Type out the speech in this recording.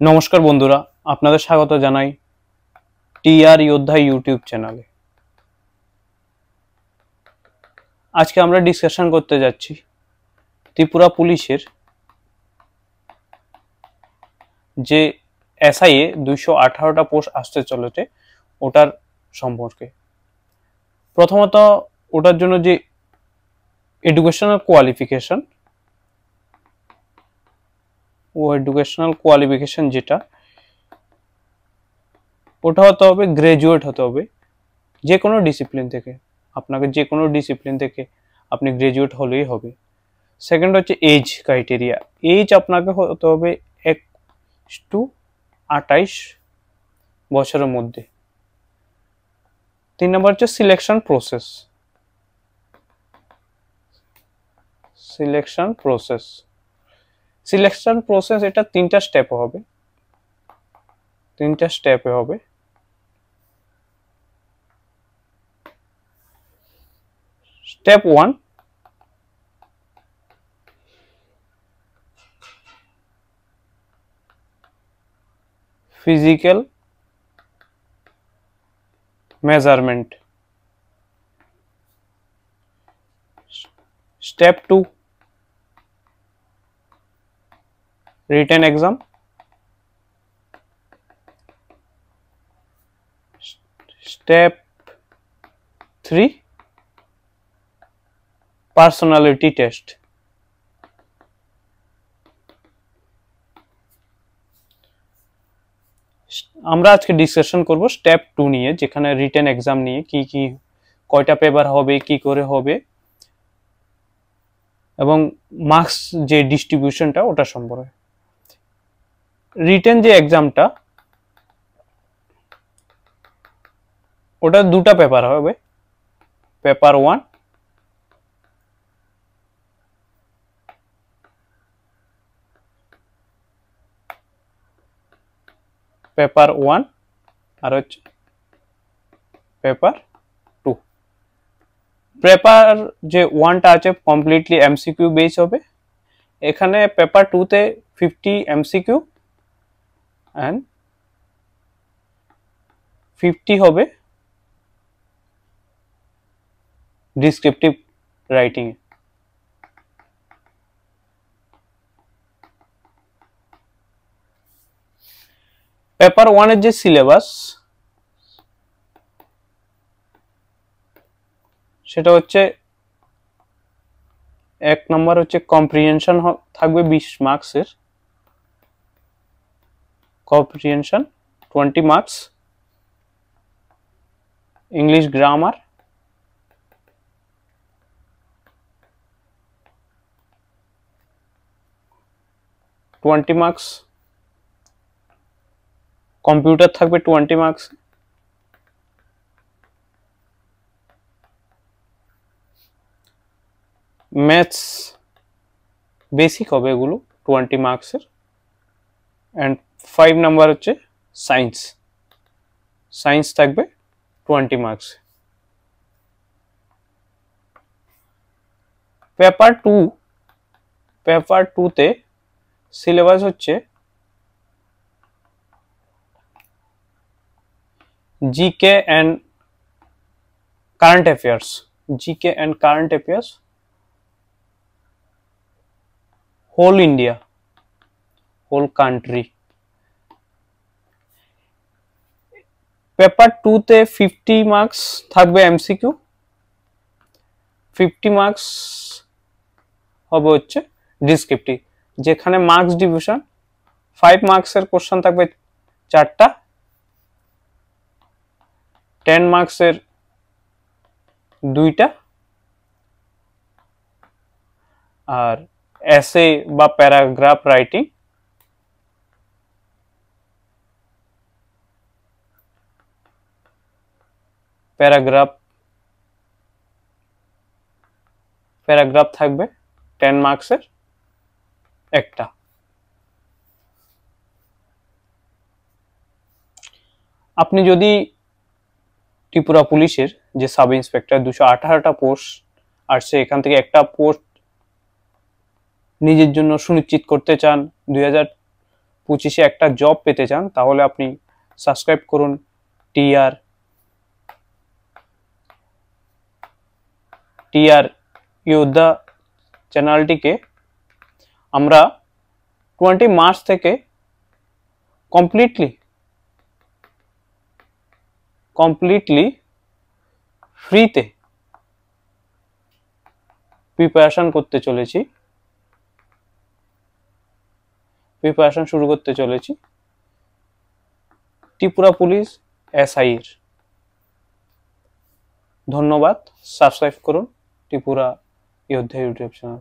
নমস্কার বন্ধুরা, আপনাদের স্বাগত জানাই টিআর যোদ্ধা ইউটিউব চ্যানেলে। আজকে আমরা ডিসকাশন করতে যাচ্ছি ত্রিপুরা পুলিশের যে এসআইএ 218টা পোস্ট আসতে চলেছে ওটার সম্পর্কে। প্রথমত ওটার জন্য যে এডুকেশনাল কোয়ালিফিকেশন যেটা ওটা হতে হবে, গ্রাজুয়েট হতে হবে যে কোনো ডিসিপ্লিন থেকে। আপনাকে যে কোনো ডিসিপ্লিন থেকে আপনি গ্রাজুয়েট হলেই হবে। সেকেন্ড হচ্ছে এজ ক্রাইটেরিয়া, এজ আপনাকে হতে হবে 1-28 বছরের মধ্যে। 3 নম্বর হচ্ছে সিলেকশন প্রসেস। এটা 3টা স্টেপে হবে। Step 1, physical measurement. Step 2, written exam. Step 3, personality test. আমরা আজকে ডিসকাশন করব স্টেপ 2 নিয়ে, যেখানে রিটেন এক্সাম নিয়ে কি কয়টা পেপার হবে, কি করে হবে, এবং মার্কস যে ডিস্ট্রিবিউশনটা ওটা সম্পর্কে। রিটেন যে এক্সামটা ওটা 2টা পেপার হবে, পেপার 1 আর হচ্ছে পেপার 2। পেপার যে 1টা আছে কমপ্লিটলি এমসিকিউ বেস হবে। এখানে পেপার 2তে 50 এমসিকিউ এন্ড 50 হবে ডিসক্রিপটিভ রাইটিং। পেপার 1 এর যে সিলেবাস সেটা হচ্ছে 1 নম্বর হচ্ছে কম্প্রিহেনশন থাকবে 20 মার্কসের, comprehension 20 marks, English grammar 20 marks, computer থাকবে 20 মার্কস, ম্যাথস বেসিক হবে এগুলো 20 মার্কসের, এন্ড 5 নাম্বার হচ্ছে সায়েন্স থাকবে 20 মার্কস। পেপার 2তে সিলেবাস হচ্ছে GK and current affairs, whole India, whole country. Paper 2তে 50 মার্কস থাকবে এমসিকিউ, 50 মার্কস হবে হচ্ছে ডিসক্রিপটিভ, যেখানে মার্কস ডিভিশন 5 মার্কসের কোশ্চেন থাকবে 4টা, 10 মার্কসের 2টা, আর এসে বা প্যারাগ্রাফ রাইটিং প্যারাগ্রাফ থাকবে 10 মার্কসের একটা। আপনি যদি ত্রিপুরা পুলিশের যে সাব ইন্সপেক্টর 218টা পোস্ট আসছে, এখান থেকে একটা পোস্ট নিজের জন্য সুনিশ্চিত করতে চান 25-এ একটা জব পেতে চান তাহলে আপনি সাবস্ক্রাইব করুন টিআর যোদ্ধা চ্যানেলটিকে। আমরা 20 মার্চ থেকে কমপ্লিটলি ফ্রিতে প্রিপারেশন শুরু করতে চলেছি ত্রিপুরা পুলিশ এসআই এর। ধন্যবাদ। সাবস্ক্রাইব করুন ত্রিপুরা যোদ্ধা ইউটিউব চ্যানেল।